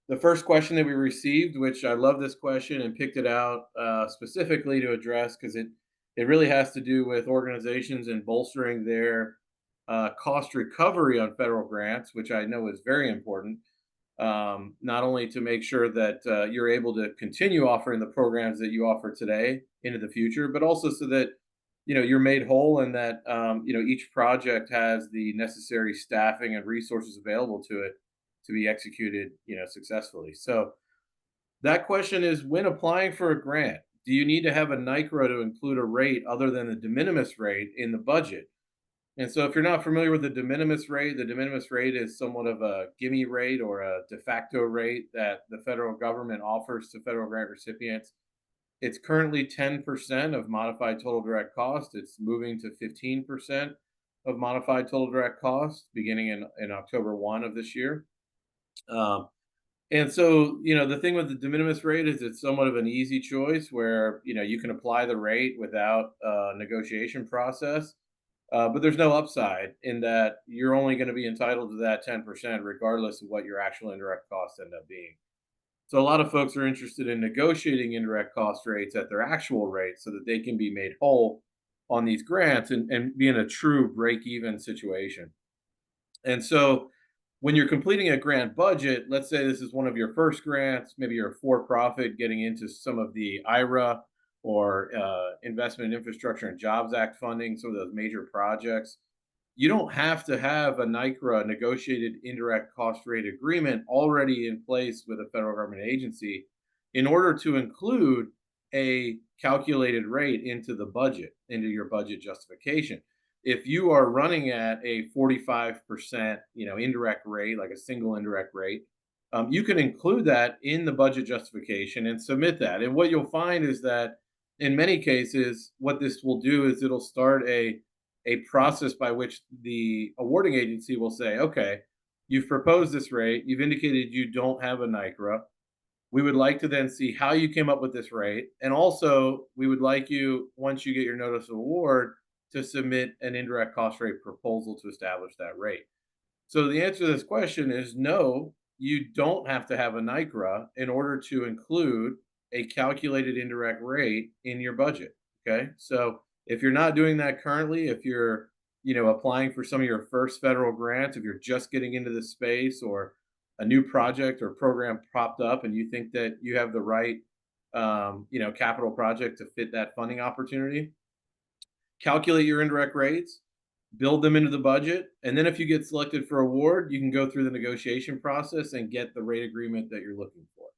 The first question that we received, which I love this question and picked it out specifically to address because it really has to do with organizations and bolstering their cost recovery on federal grants, which I know is very important. Not only to make sure that you're able to continue offering the programs that you offer today into the future, but also so that you're made whole and that each project has the necessary staffing and resources available to it to be executed successfully. So that question is, when applying for a grant, do you need to have a NICRA to include a rate other than the de minimis rate in the budget? And so if you're not familiar with the de minimis rate is somewhat of a gimme rate or a de facto rate that the federal government offers to federal grant recipients. It's currently 10% of modified total direct cost. It's moving to 15% of modified total direct cost beginning in October 1 of this year. Um, and so, the thing with the de minimis rate is it's somewhat of an easy choice where, you can apply the rate without a negotiation process. But there's no upside in that you're only going to be entitled to that 10% regardless of what your actual indirect costs end up being. So a lot of folks are interested in negotiating indirect cost rates at their actual rate so that they can be made whole on these grants and be in a true break even situation. And so when you're completing a grant budget, let's say this is one of your first grants, maybe you're a for profit getting into some of the IRA or Investment in Infrastructure and Jobs Act funding, some of those major projects. You don't have to have a NICRA negotiated indirect cost rate agreement already in place with a federal government agency in order to include a calculated rate into the budget, into your budget justification. If you are running at a 45%, indirect rate, like a single indirect rate, you can include that in the budget justification and submit that. And what you'll find is that in many cases, what this will do is it'll start a process by which the awarding agency will say, okay, you've proposed this rate, you've indicated you don't have a NICRA. We would like to then see how you came up with this rate. And also, we would like you, once you get your notice of award, to submit an indirect cost rate proposal to establish that rate. So the answer to this question is no, you don't have to have a NICRA in order to include a calculated indirect rate in your budget. Okay. So if you're not doing that currently, if you're, applying for some of your first federal grants, if you're just getting into the space or a new project or program popped up and you think that you have the right, capital project to fit that funding opportunity, calculate your indirect rates, build them into the budget, and then if you get selected for award, you can go through the negotiation process and get the rate agreement that you're looking for.